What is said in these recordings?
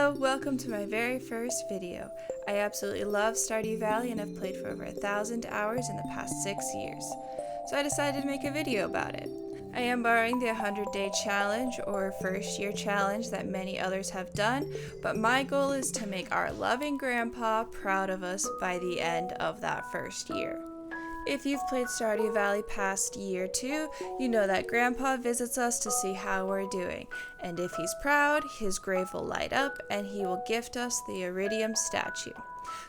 Hello, welcome to my very first video. I absolutely love Stardew Valley and have played for over 1,000 hours in the past 6 years. So I decided to make a video about it. I am borrowing the 100-day challenge or first year challenge that many others have done, but my goal is to make our loving grandpa proud of us by the end of that first year. If you've played Stardew Valley past year 2, you know that Grandpa visits us to see how we're doing, and if he's proud, his grave will light up and he will gift us the iridium statue.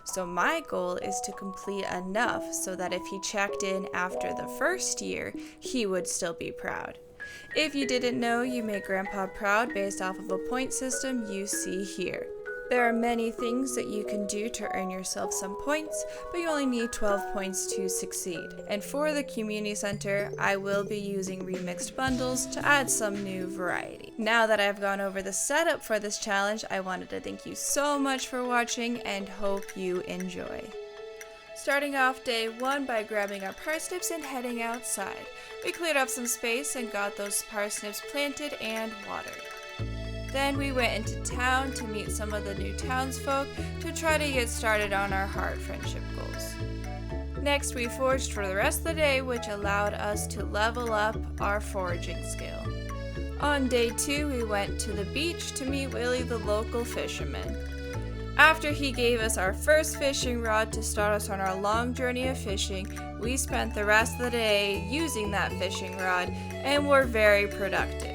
So my goal is to complete enough so that if he checked in after the first year, he would still be proud. If you didn't know, you make Grandpa proud based off of a point system you see here. There are many things that you can do to earn yourself some points, but you only need 12 points to succeed. And for the community center, I will be using remixed bundles to add some new variety. Now that I've gone over the setup for this challenge, I wanted to thank you so much for watching and hope you enjoy. Starting off day 1 by grabbing our parsnips and heading outside. We cleared up some space and got those parsnips planted and watered. Then we went into town to meet some of the new townsfolk to try to get started on our hard friendship goals. Next, we foraged for the rest of the day, which allowed us to level up our foraging skill. On day 2, we went to the beach to meet Willie, the local fisherman. After he gave us our first fishing rod to start us on our long journey of fishing, we spent the rest of the day using that fishing rod and were very productive.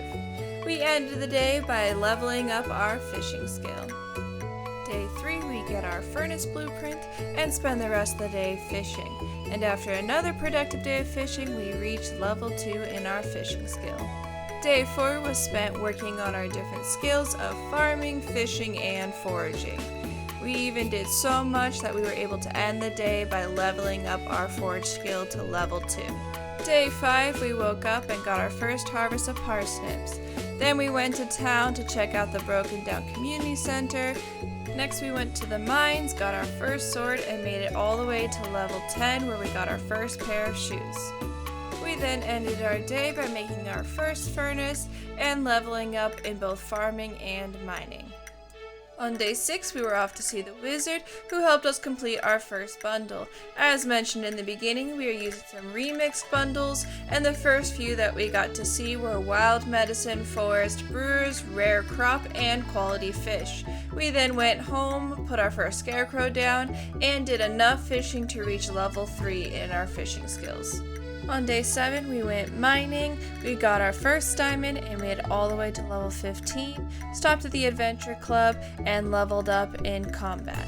We ended the day by leveling up our fishing skill. Day 3, we get our furnace blueprint and spend the rest of the day fishing. And after another productive day of fishing, we reached level 2 in our fishing skill. Day 4 was spent working on our different skills of farming, fishing, and foraging. We even did so much that we were able to end the day by leveling up our forage skill to level 2. Day 5, we woke up and got our first harvest of parsnips. Then we went to town to check out the broken down community center. Next we went to the mines, got our first sword, and made it all the way to level 10 where we got our first pair of shoes. We then ended our day by making our first furnace and leveling up in both farming and mining. On day 6, we were off to see the wizard, who helped us complete our first bundle. As mentioned in the beginning, we are using some remixed bundles, and the first few that we got to see were wild medicine, forest brewers, rare crop, and quality fish. We then went home, put our first scarecrow down, and did enough fishing to reach level 3 in our fishing skills. On day 7, we went mining, we got our first diamond and made it all the way to level 15, stopped at the adventure club, and leveled up in combat.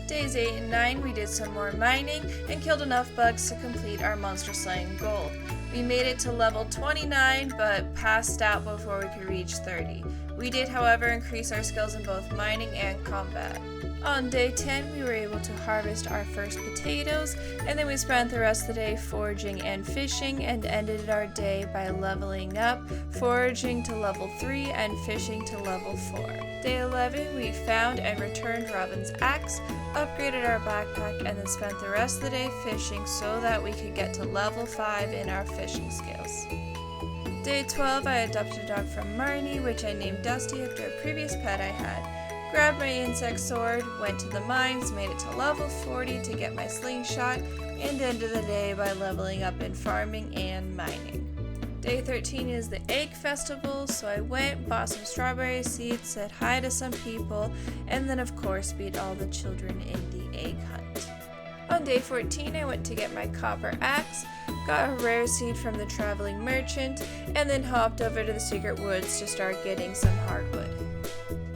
Days 8 and 9, we did some more mining and killed enough bugs to complete our monster slaying goal. We made it to level 29, but passed out before we could reach 30. We did, however, increase our skills in both mining and combat. On day 10, we were able to harvest our first potatoes, and then we spent the rest of the day foraging and fishing, and ended our day by leveling up, foraging to level 3, and fishing to level 4. Day 11, we found and returned Robin's axe, upgraded our backpack, and then spent the rest of the day fishing so that we could get to level 5 in our fishing skills. Day 12, I adopted a dog from Marnie, which I named Dusty after a previous pet I had. Grabbed my insect sword, went to the mines, made it to level 40 to get my slingshot, and ended the day by leveling up in farming and mining. Day 13 is the egg festival, so I went, bought some strawberry seeds, said hi to some people, and then of course beat all the children in the egg hunt. On day 14, I went to get my copper axe, got a rare seed from the traveling merchant, and then hopped over to the secret woods to start getting some hardwood.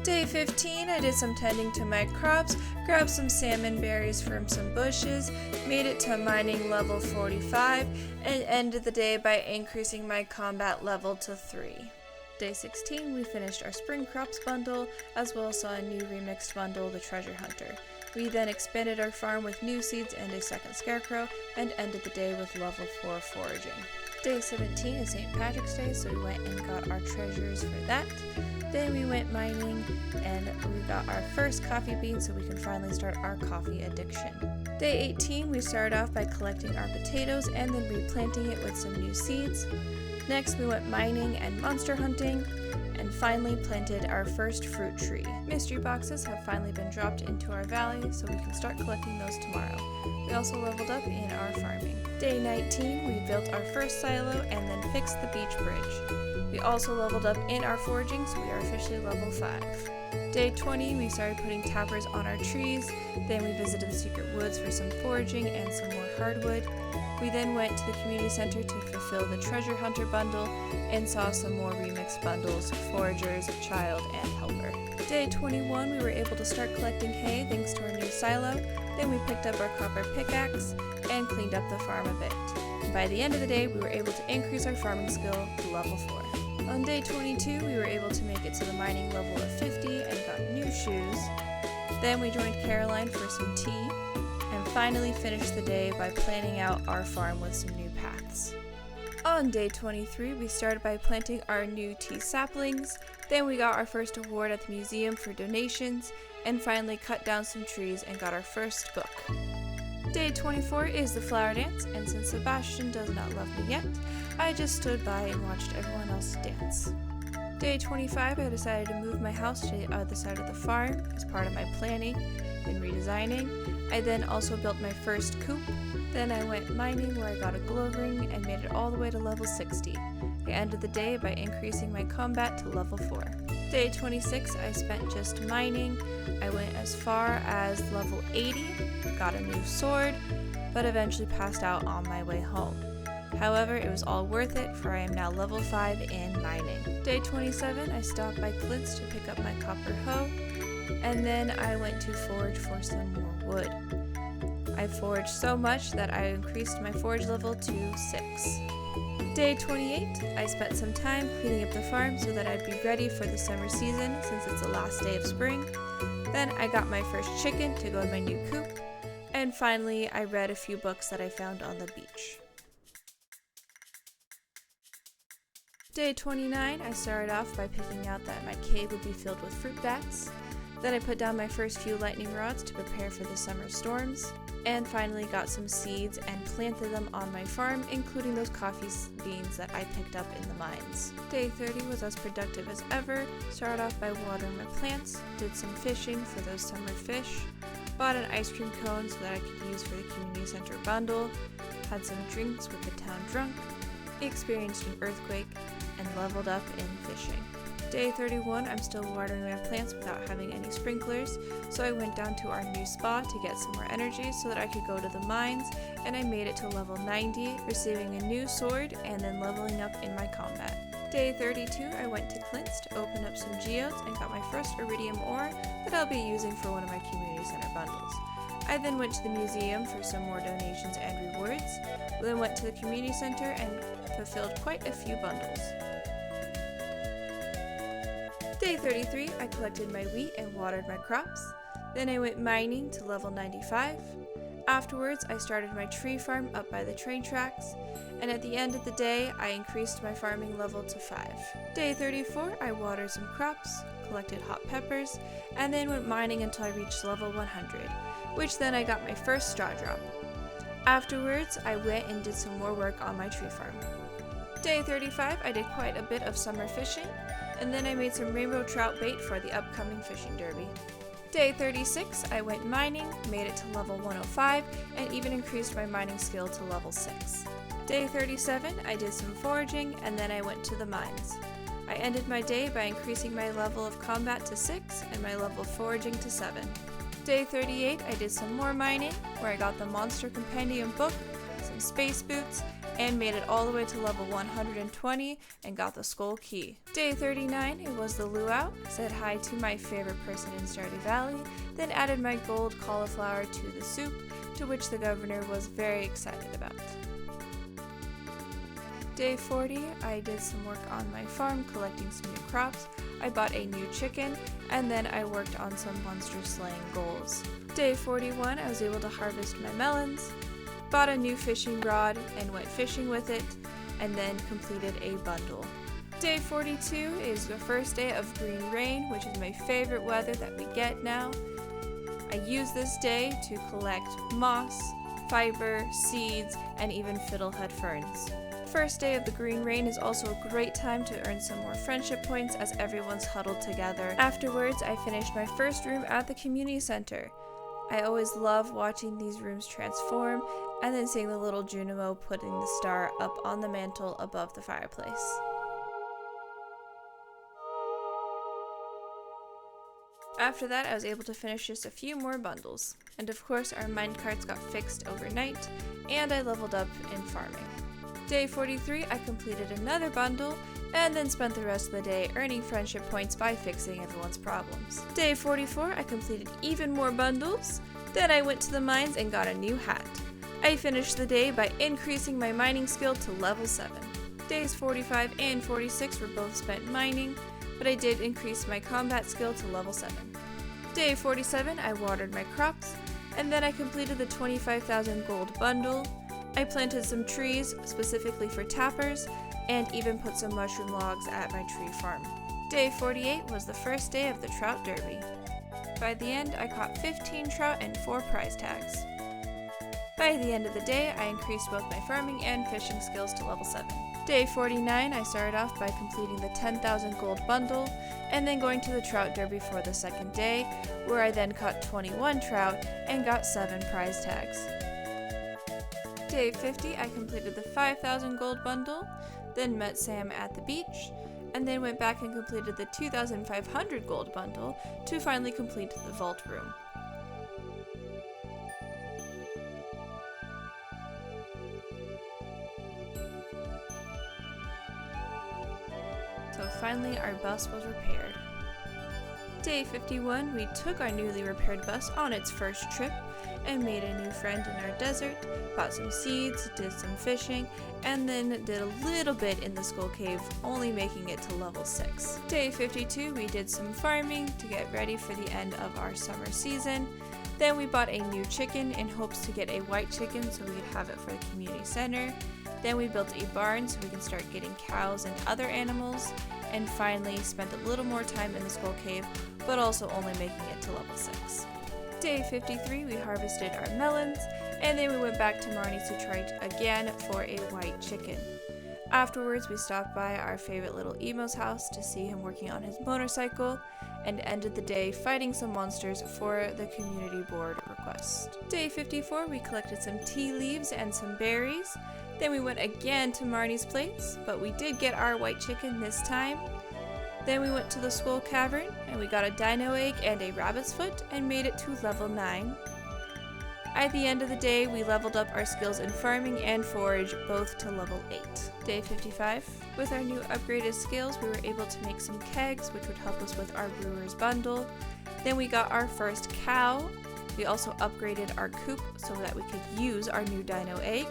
Day 15, I did some tending to my crops, grabbed some salmon berries from some bushes, made it to mining level 45, and ended the day by increasing my combat level to 3. Day 16, we finished our spring crops bundle, as well as saw a new remixed bundle, the treasure hunter. We then expanded our farm with new seeds and a second scarecrow, and ended the day with level 4 foraging. Day 17 is St. Patrick's Day, so we went and got our treasures for that. Then we went mining and we got our first coffee bean so we can finally start our coffee addiction. Day 18, we started off by collecting our potatoes and then replanting it with some new seeds. Next we went mining and monster hunting. and finally planted our first fruit tree. Mystery boxes have finally been dropped into our valley, so we can start collecting those tomorrow. We also leveled up in our farming. Day 19, we built our first silo and then fixed the beach bridge. We also leveled up in our foraging, so we are officially level 5. Day 20, we started putting tappers on our trees, then we visited the secret woods for some foraging and some more hardwood. We then went to the community center to fulfill the treasure hunter bundle and saw some more remixed bundles, foragers, child, and helper. Day 21, we were able to start collecting hay thanks to our new silo, then we picked up our copper pickaxe and cleaned up the farm a bit. And by the end of the day, we were able to increase our farming skill to level 4. On day 22, we were able to make it to the mining level of 50 and got new shoes. Then we joined Caroline for some tea, and finally finished the day by planning out our farm with some new paths. On day 23, we started by planting our new tea saplings, then we got our first award at the museum for donations, and finally cut down some trees and got our first book. Day 24 is the flower dance, and since Sebastian does not love me yet, I just stood by and watched everyone else dance. Day 25, I decided to move my house to the other side of the farm as part of my planning and redesigning. I then also built my first coop. Then I went mining where I got a glow ring and made it all the way to level 60. I ended the day by increasing my combat to level 4. Day 26, I spent just mining. I went as far as level 80, got a new sword, but eventually passed out on my way home. However, it was all worth it, for I am now level 5 in mining. Day 27, I stopped by Clint's to pick up my copper hoe, and then I went to forage for some more wood. I foraged so much that I increased my forage level to 6. Day 28, I spent some time cleaning up the farm so that I'd be ready for the summer season since it's the last day of spring. Then I got my first chicken to go in my new coop, and finally I read a few books that I found on the beach. Day 29, I started off by picking out that my cave would be filled with fruit bats. Then I put down my first few lightning rods to prepare for the summer storms, and finally got some seeds and planted them on my farm, including those coffee beans that I picked up in the mines. Day 30 was as productive as ever. Started off by watering my plants, did some fishing for those summer fish, bought an ice cream cone so that I could use for the community center bundle, had some drinks with the town drunk, experienced an earthquake, and leveled up in fishing. Day 31, I'm still watering my plants without having any sprinklers, so I went down to our new spa to get some more energy so that I could go to the mines, and I made it to level 90, receiving a new sword and then leveling up in my combat. Day 32, I went to Clint's to open up some geodes and got my first iridium ore that I'll be using for one of my community center bundles. I then went to the museum for some more donations and rewards, then went to the community center and fulfilled quite a few bundles. Day 33, I collected my wheat and watered my crops. Then I went mining to level 95. Afterwards, I started my tree farm up by the train tracks, and at the end of the day, I increased my farming level to 5. Day 34, I watered some crops, collected hot peppers, and then went mining until I reached level 100, which then I got my first straw drop. Afterwards, I went and did some more work on my tree farm. Day 35, I did quite a bit of summer fishing, and then I made some rainbow trout bait for the upcoming fishing derby. Day 36, I went mining, made it to level 105, and even increased my mining skill to level 6. Day 37, I did some foraging, and then I went to the mines. I ended my day by increasing my level of combat to 6 and my level of foraging to 7. Day 38, I did some more mining, where I got the Monster Compendium book, some space boots, and made it all the way to level 120 and got the Skull Key. Day 39, it was the luau, said hi to my favorite person in Stardew Valley, then added my gold cauliflower to the soup, to which the governor was very excited about. Day 40, I did some work on my farm collecting some new crops. I bought a new chicken, and then I worked on some monster slaying goals. Day 41, I was able to harvest my melons, bought a new fishing rod and went fishing with it, and then completed a bundle. Day 42 is the first day of green rain, which is my favorite weather that we get now. I use this day to collect moss, fiber, seeds, and even fiddlehead ferns. first day of the green rain is also a great time to earn some more friendship points as everyone's huddled together. Afterwards, I finished my first room at the community center. I always love watching these rooms transform and then seeing the little Junimo putting the star up on the mantle above the fireplace. After that, I was able to finish just a few more bundles. And of course, our minecarts got fixed overnight, and I leveled up in farming. Day 43, I completed another bundle, and then spent the rest of the day earning friendship points by fixing everyone's problems. Day 44, I completed even more bundles, then I went to the mines and got a new hat. I finished the day by increasing my mining skill to level 7. Days 45 and 46 were both spent mining, but I did increase my combat skill to level 7. Day 47, I watered my crops, and then I completed the 25,000 gold bundle. I planted some trees, specifically for tappers, and even put some mushroom logs at my tree farm. Day 48 was the first day of the trout derby. By the end, I caught 15 trout and 4 prize tags. By the end of the day, I increased both my farming and fishing skills to level 7. Day 49, I started off by completing the 10,000 gold bundle, and then going to the trout derby for the second day, where I then caught 21 trout and got 7 prize tags. Day 50, I completed the 5,000 gold bundle, then met Sam at the beach, and then went back and completed the 2,500 gold bundle to finally complete the vault room. So finally our bus was repaired. Day 51, we took our newly repaired bus on its first trip and made a new friend in our desert, bought some seeds, did some fishing, and then did a little bit in the skull cave, only making it to level 6. Day 52, we did some farming to get ready for the end of our summer season. Then we bought a new chicken in hopes to get a white chicken so we could have it for the community center. Then we built a barn so we can start getting cows and other animals, and finally spent a little more time in the skull cave, but also only making it to level 6. Day 53, we harvested our melons, and then we went back to Marnie's to try again for a white chicken. Afterwards, we stopped by our favorite little emo's house to see him working on his motorcycle, and ended the day fighting some monsters for the community board request. Day 54, we collected some tea leaves and some berries. Then we went again to Marnie's place, but we did get our white chicken this time. Then we went to the skull cavern, and we got a dino egg and a rabbit's foot, and made it to level 9. At the end of the day, we leveled up our skills in farming and forage, both to level 8. Day 55. With our new upgraded skills, we were able to make some kegs, which would help us with our brewer's bundle. Then we got our first cow. We also upgraded our coop so that we could use our new dino egg.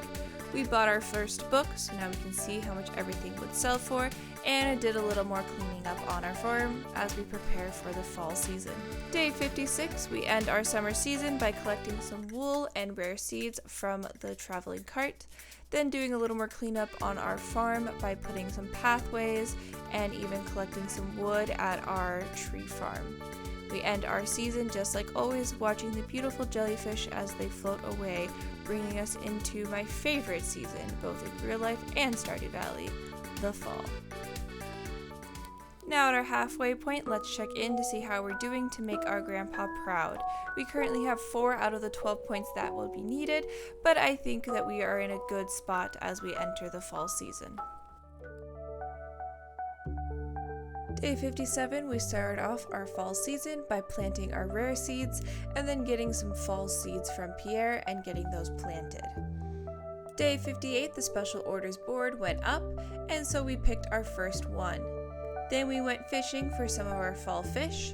We bought our first book, so now we can see how much everything would sell for, and I did a little more cleaning up on our farm as we prepare for the fall season. Day 56, we end our summer season by collecting some wool and rare seeds from the traveling cart, then doing a little more cleanup on our farm by putting some pathways and even collecting some wood at our tree farm. We end our season just like always, watching the beautiful jellyfish as they float away, bringing us into my favorite season, both in real life and Stardew Valley, the fall. Now at our halfway point, let's check in to see how we're doing to make our grandpa proud. We currently have 4 out of the 12 points that will be needed, but I think that we are in a good spot as we enter the fall season. Day 57, we started off our fall season by planting our rare seeds and then getting some fall seeds from Pierre and getting those planted. Day 58, the special orders board went up, and so we picked our first one. Then we went fishing for some of our fall fish,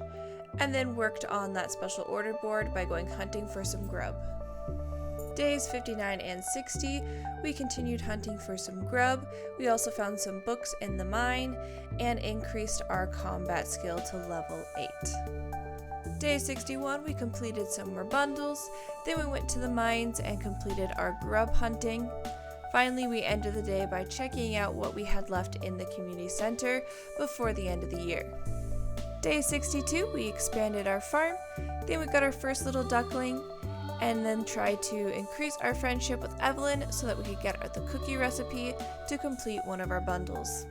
and then worked on that special order board by going hunting for some grub. Days 59 and 60, we continued hunting for some grub. We also found some books in the mine and increased our combat skill to level 8. Day 61, we completed some more bundles. Then we went to the mines and completed our grub hunting. Finally, we ended the day by checking out what we had left in the community center before the end of the year. Day 62, we expanded our farm. Then we got our first little duckling. and then tried to increase our friendship with Evelyn so that we could get the cookie recipe to complete one of our bundles.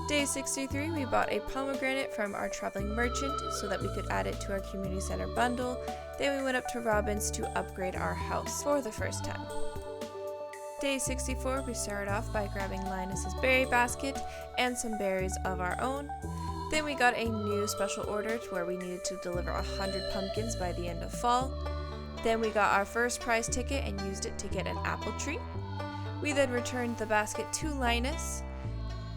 Day 63, we bought a pomegranate from our traveling merchant so that we could add it to our community center bundle. Then we went up to Robin's to upgrade our house for the first time. Day 64, we started off by grabbing Linus's berry basket and some berries of our own. Then we got a new special order to where we needed to deliver 100 pumpkins by the end of fall. Then we got our first prize ticket and used it to get an apple tree. We then returned the basket to Linus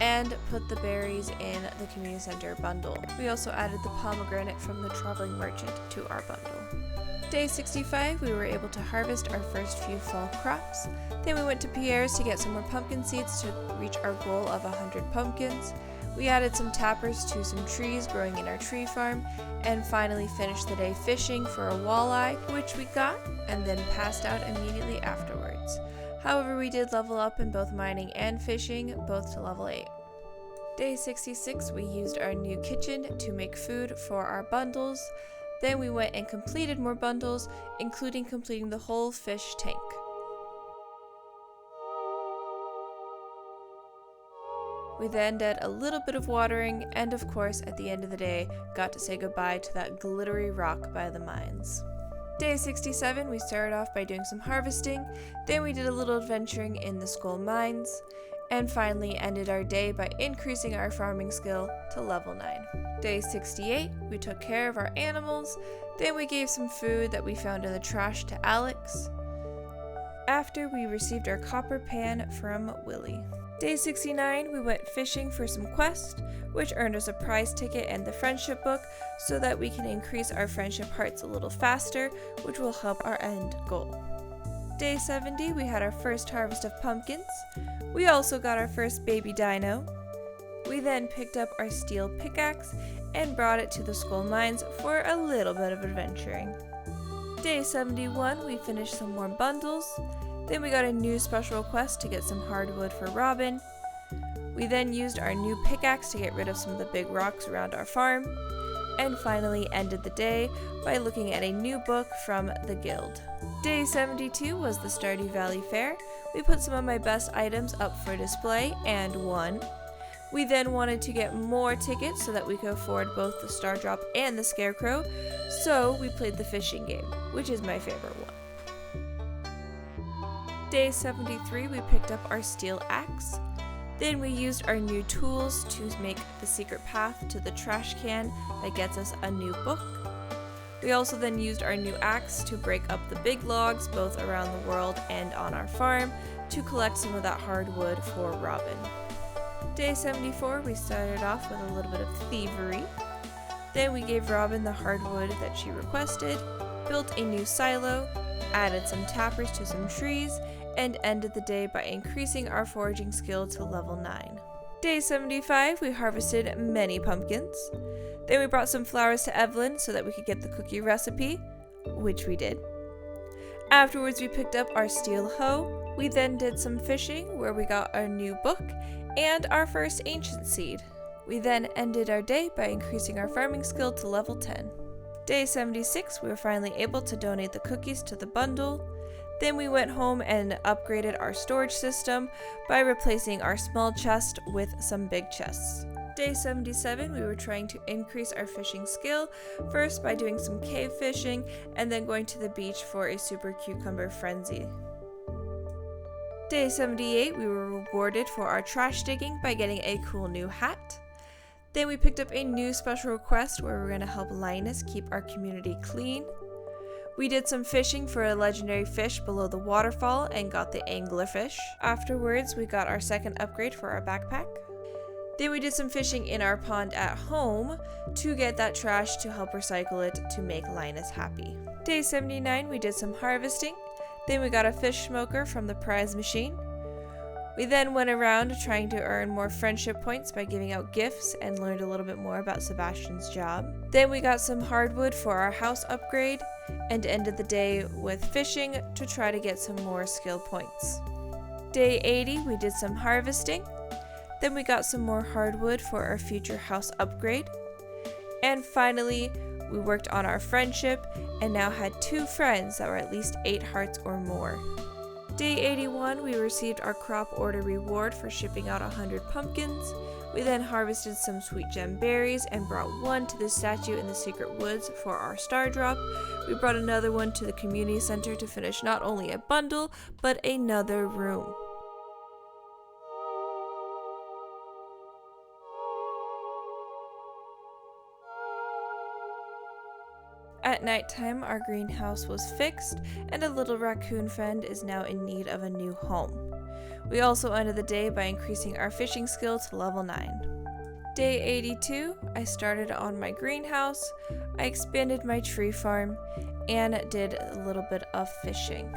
and put the berries in the community center bundle. We also added the pomegranate from the traveling merchant to our bundle. Day 65, we were able to harvest our first few fall crops. Then we went to Pierre's to get some more pumpkin seeds to reach our goal of 100 pumpkins. We added some tappers to some trees growing in our tree farm, and finally finished the day fishing for a walleye, which we got, and then passed out immediately afterwards. However, we did level up in both mining and fishing, both to level 8. Day 66, we used our new kitchen to make food for our bundles. Then we went and completed more bundles, including completing the whole fish tank. We then did a little bit of watering, and of course, at the end of the day, got to say goodbye to that glittery rock by the mines. Day 67, we started off by doing some harvesting, then we did a little adventuring in the Skull Mines, and finally ended our day by increasing our farming skill to level 9. Day 68, we took care of our animals, then we gave some food that we found in the trash to Alex. After, we received our copper pan from Willie. Day 69, we went fishing for some quests, which earned us a prize ticket and the friendship book so that we can increase our friendship hearts a little faster, which will help our end goal. Day 70, we had our first harvest of pumpkins. We also got our first baby dino. We then picked up our steel pickaxe and brought it to the Skull Mines for a little bit of adventuring. Day 71, we finished some more bundles. Then we got a new special request to get some hardwood for Robin. We then used our new pickaxe to get rid of some of the big rocks around our farm. And finally ended the day by looking at a new book from the guild. Day 72 was the Stardew Valley Fair. We put some of my best items up for display and won. We then wanted to get more tickets so that we could afford both the Star Drop and the Scarecrow, so we played the fishing game, which is my favorite one. Day 73, we picked up our steel axe. Then we used our new tools to make the secret path to the trash can that gets us a new book. We also then used our new axe to break up the big logs both around the world and on our farm to collect some of that hardwood for Robin. Day 74, we started off with a little bit of thievery. Then we gave Robin the hardwood that she requested, built a new silo, added some tappers to some trees, and ended the day by increasing our foraging skill to level 9. Day 75, we harvested many pumpkins. Then we brought some flowers to Evelyn so that we could get the cookie recipe, which we did. Afterwards, we picked up our steel hoe. We then did some fishing where we got our new book and our first ancient seed. We then ended our day by increasing our farming skill to level 10. Day 76, we were finally able to donate the cookies to the bundle. Then we went home and upgraded our storage system by replacing our small chest with some big chests. Day 77, we were trying to increase our fishing skill, first by doing some cave fishing, and then going to the beach for a super cucumber frenzy. Day 78, we were rewarded for our trash digging by getting a cool new hat. Then we picked up a new special request where we're going to help Linus keep our community clean. We did some fishing for a legendary fish below the waterfall and got the anglerfish. Afterwards, we got our second upgrade for our backpack. Then we did some fishing in our pond at home to get that trash to help recycle it to make Linus happy. Day 79, we did some harvesting. Then we got a fish smoker from the prize machine. We then went around trying to earn more friendship points by giving out gifts and learned a little bit more about Sebastian's job. Then we got some hardwood for our house upgrade and ended the day with fishing to try to get some more skill points. Day 80, we did some harvesting. Then we got some more hardwood for our future house upgrade. And finally, We worked on our friendship and now had 2 friends that were at least 8 hearts or more. Day 81, we received our crop order reward for shipping out 100 pumpkins. We then harvested some sweet gem berries and brought one to the statue in the secret woods for our star drop. We brought another one to the community center to finish not only a bundle, but another room. At nighttime, our greenhouse was fixed, and a little raccoon friend is now in need of a new home. We also ended the day by increasing our fishing skill to level 9. Day 82, I started on my greenhouse, I expanded my tree farm, and did a little bit of fishing.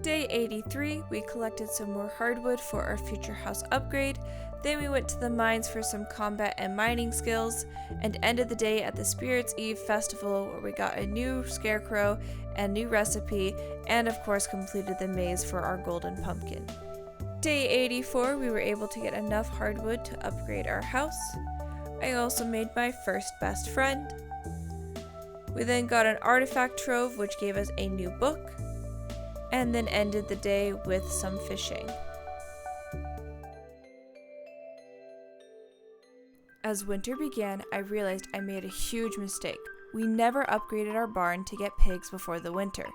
Day 83, we collected some more hardwood for our future house upgrade. Then we went to the mines for some combat and mining skills, and ended the day at the Spirits Eve festival where we got a new scarecrow and new recipe, and of course completed the maze for our golden pumpkin. Day 84, we were able to get enough hardwood to upgrade our house. I also made my first best friend. We then got an artifact trove which gave us a new book, and then ended the day with some fishing. As winter began, I realized I made a huge mistake. We never upgraded our barn to get pigs before the winter.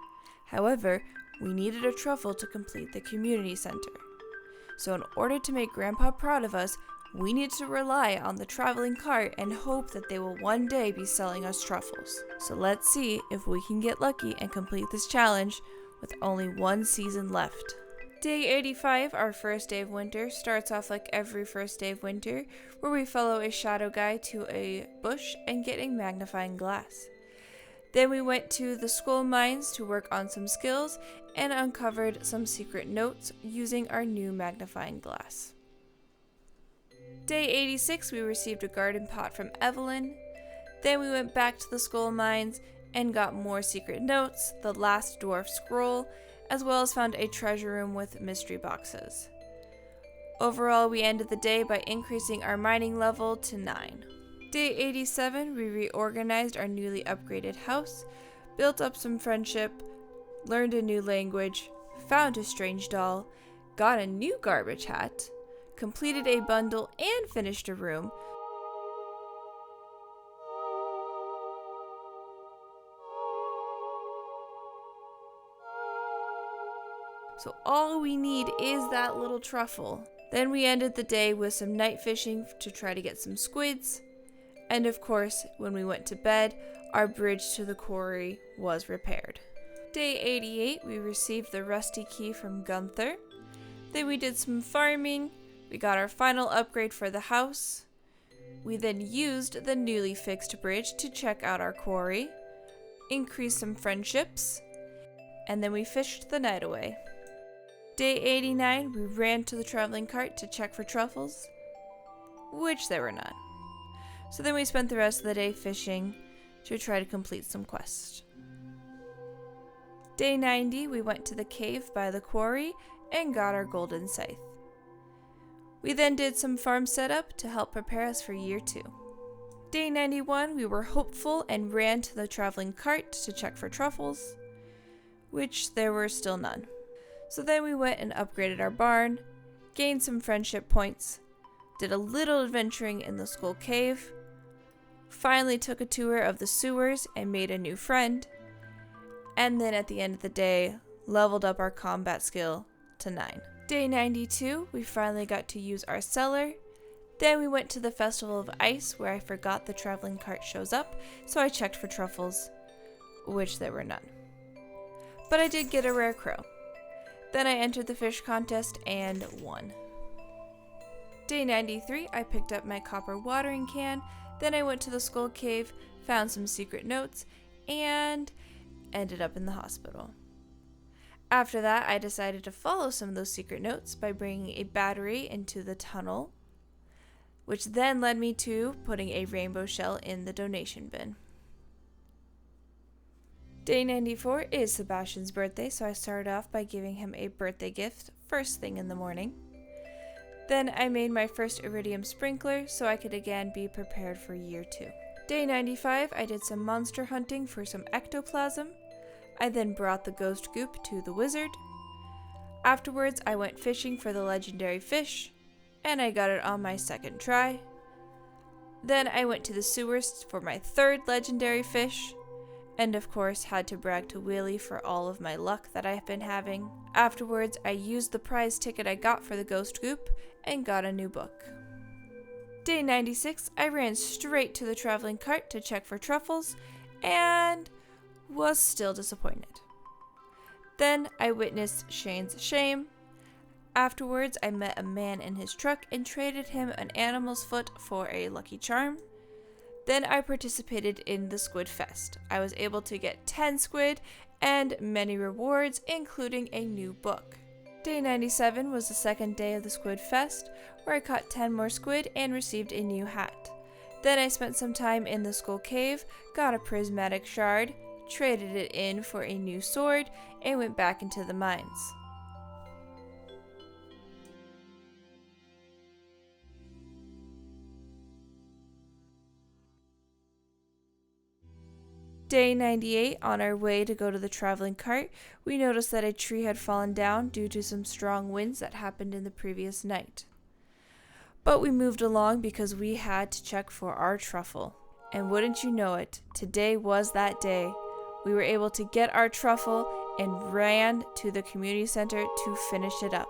However, we needed a truffle to complete the community center. So in order to make Grandpa proud of us, we need to rely on the traveling cart and hope that they will one day be selling us truffles. So let's see if we can get lucky and complete this challenge with only 1 season left. Day 85, our first day of winter, starts off like every first day of winter, where we follow a shadow guy to a bush and get a magnifying glass. Then we went to the skull mines to work on some skills and uncovered some secret notes using our new magnifying glass. Day 86, we received a garden pot from Evelyn. Then we went back to the skull mines and got more secret notes, the last dwarf scroll, as well as found a treasure room with mystery boxes. Overall, we ended the day by increasing our mining level to 9. Day 87, we reorganized our newly upgraded house, built up some friendship, learned a new language, found a strange doll, got a new garbage hat, completed a bundle, and finished a room. So all we need is that little truffle. Then we ended the day with some night fishing to try to get some squids. And of course, when we went to bed, our bridge to the quarry was repaired. Day 88, we received the rusty key from Gunther. Then we did some farming. We got our final upgrade for the house. We then used the newly fixed bridge to check out our quarry, increase some friendships, and then we fished the night away. Day 89, we ran to the traveling cart to check for truffles, which there were none. So then we spent the rest of the day fishing to try to complete some quests. Day 90, we went to the cave by the quarry and got our golden scythe. We then did some farm setup to help prepare us for year 2. Day 91, we were hopeful and ran to the traveling cart to check for truffles, which there were still none. So then we went and upgraded our barn, gained some friendship points, did a little adventuring in the Skull Cave, finally took a tour of the sewers and made a new friend, and then at the end of the day, leveled up our combat skill to 9. Day 92, we finally got to use our cellar. Then we went to the Festival of Ice where I forgot the traveling cart shows up, so I checked for truffles, which there were none. But I did get a rare crow. Then I entered the fish contest and won. Day 93, I picked up my copper watering can, then I went to the Skull Cave, found some secret notes, and ended up in the hospital. After that, I decided to follow some of those secret notes by bringing a battery into the tunnel, which then led me to putting a rainbow shell in the donation bin. Day 94 is Sebastian's birthday, so I started off by giving him a birthday gift first thing in the morning. Then I made my first iridium sprinkler so I could again be prepared for year 2. Day 95, I did some monster hunting for some ectoplasm. I then brought the ghost goop to the wizard. Afterwards, I went fishing for the legendary fish, and I got it on my second try. Then I went to the sewers for my third legendary fish, and of course had to brag to Willie for all of my luck that I've been having. Afterwards, I used the prize ticket I got for the ghost goop and got a new book. Day 96, I ran straight to the traveling cart to check for truffles and was still disappointed. Then I witnessed Shane's shame. Afterwards, I met a man in his truck and traded him an animal's foot for a lucky charm. Then I participated in the Squid Fest. I was able to get 10 squid and many rewards, including a new book. Day 97 was the second day of the Squid Fest, where I caught 10 more squid and received a new hat. Then I spent some time in the Skull Cave, got a prismatic shard, traded it in for a new sword, and went back into the mines. Day 98, on our way to go to the traveling cart, we noticed that a tree had fallen down due to some strong winds that happened in the previous night. But we moved along because we had to check for our truffle. And wouldn't you know it, today was that day. We were able to get our truffle and ran to the community center to finish it up.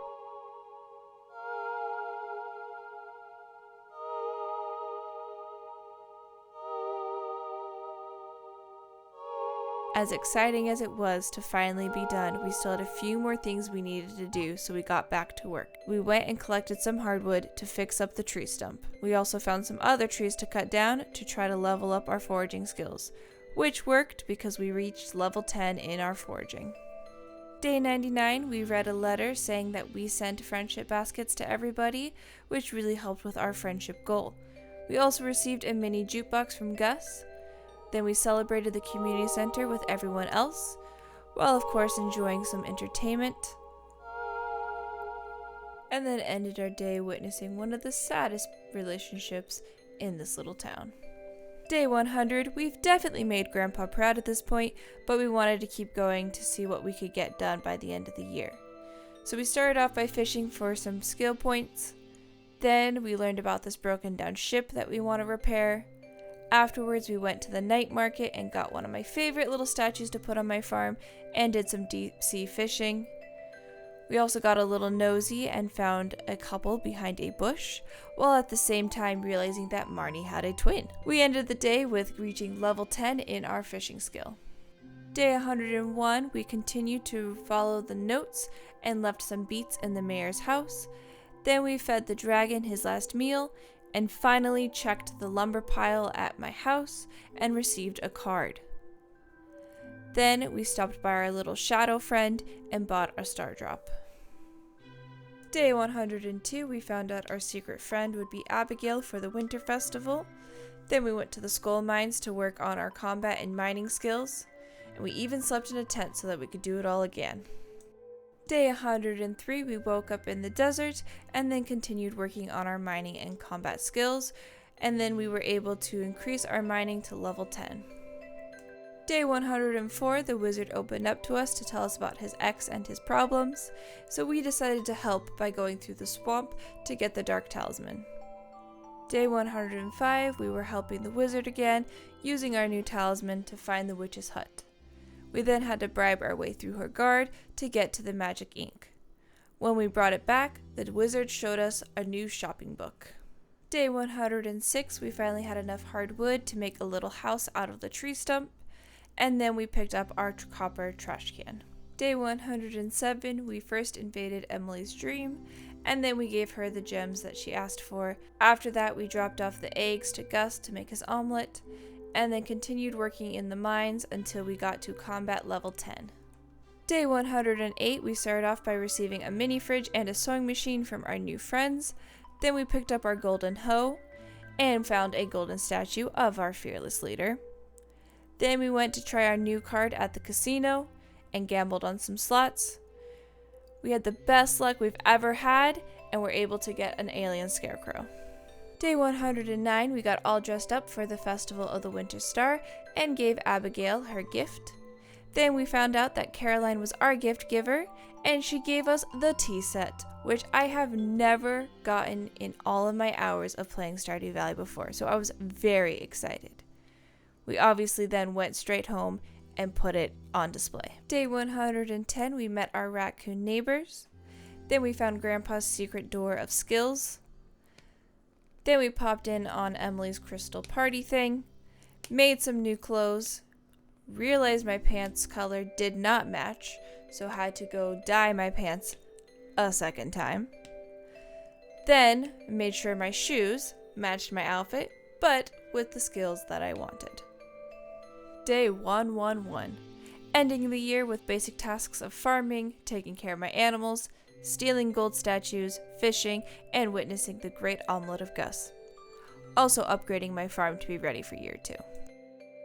As exciting as it was to finally be done, we still had a few more things we needed to do, so we got back to work. We went and collected some hardwood to fix up the tree stump. We also found some other trees to cut down to try to level up our foraging skills, which worked because we reached level 10 in our foraging. Day 99, we read a letter saying that we sent friendship baskets to everybody, which really helped with our friendship goal. We also received a mini jukebox from Gus. Then we celebrated the community center with everyone else, while of course enjoying some entertainment. And then ended our day witnessing one of the saddest relationships in this little town. Day 100, we've definitely made Grandpa proud at this point, but we wanted to keep going to see what we could get done by the end of the year. So we started off by fishing for some skill points. Then we learned about this broken down ship that we want to repair. Afterwards, we went to the night market and got one of my favorite little statues to put on my farm and did some deep sea fishing. We also got a little nosy and found a couple behind a bush, while at the same time realizing that Marnie had a twin. We ended the day with reaching level 10 in our fishing skill. Day 101, we continued to follow the notes and left some beets in the mayor's house. Then we fed the dragon his last meal, and finally checked the lumber pile at my house and received a card. Then we stopped by our little shadow friend and bought a star drop. Day 102, we found out our secret friend would be Abigail for the winter festival. Then we went to the skull mines to work on our combat and mining skills, and we even slept in a tent so that we could do it all again. Day 103, we woke up in the desert and then continued working on our mining and combat skills, and then we were able to increase our mining to level 10. Day 104, the wizard opened up to us to tell us about his ex and his problems, so we decided to help by going through the swamp to get the dark talisman. Day 105, we were helping the wizard again, using our new talisman to find the witch's hut. We then had to bribe our way through her guard to get to the magic ink. When we brought it back, the wizard showed us a new shopping book. Day 106, we finally had enough hardwood to make a little house out of the tree stump, and then we picked up our copper trash can. Day 107, we first invaded Emily's dream, and then we gave her the gems that she asked for. After that, we dropped off the eggs to Gus to make his omelet, and then continued working in the mines until we got to combat level 10. Day 108, we started off by receiving a mini fridge and a sewing machine from our new friends. Then we picked up our golden hoe and found a golden statue of our fearless leader. Then we went to try our new card at the casino and gambled on some slots. We had the best luck we've ever had and were able to get an alien scarecrow. Day 109, we got all dressed up for the Festival of the Winter Star and gave Abigail her gift. Then we found out that Caroline was our gift giver, and she gave us the tea set, which I have never gotten in all of my hours of playing Stardew Valley before, so I was very excited. We obviously then went straight home and put it on display. Day 110, we met our raccoon neighbors. Then we found Grandpa's secret door of skills. Then we popped in on Emily's crystal party thing, made some new clothes, realized my pants color did not match, so had to go dye my pants a second time. Then made sure my shoes matched my outfit, but with the skills that I wanted. Day 111. Ending the year with basic tasks of farming, taking care of my animals, stealing gold statues, fishing, and witnessing the great omelet of Gus. Also upgrading my farm to be ready for year 2.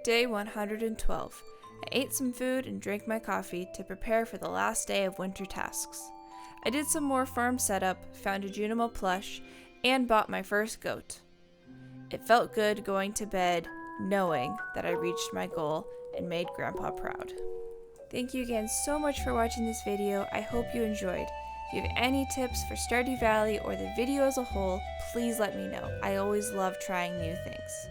Day 112. I ate some food and drank my coffee to prepare for the last day of winter tasks. I did some more farm setup, found a Junimo plush, and bought my first goat. It felt good going to bed knowing that I reached my goal and made Grandpa proud. Thank you again so much for watching this video. I hope you enjoyed. If you have any tips for Stardew Valley or the video as a whole, please let me know. I always love trying new things.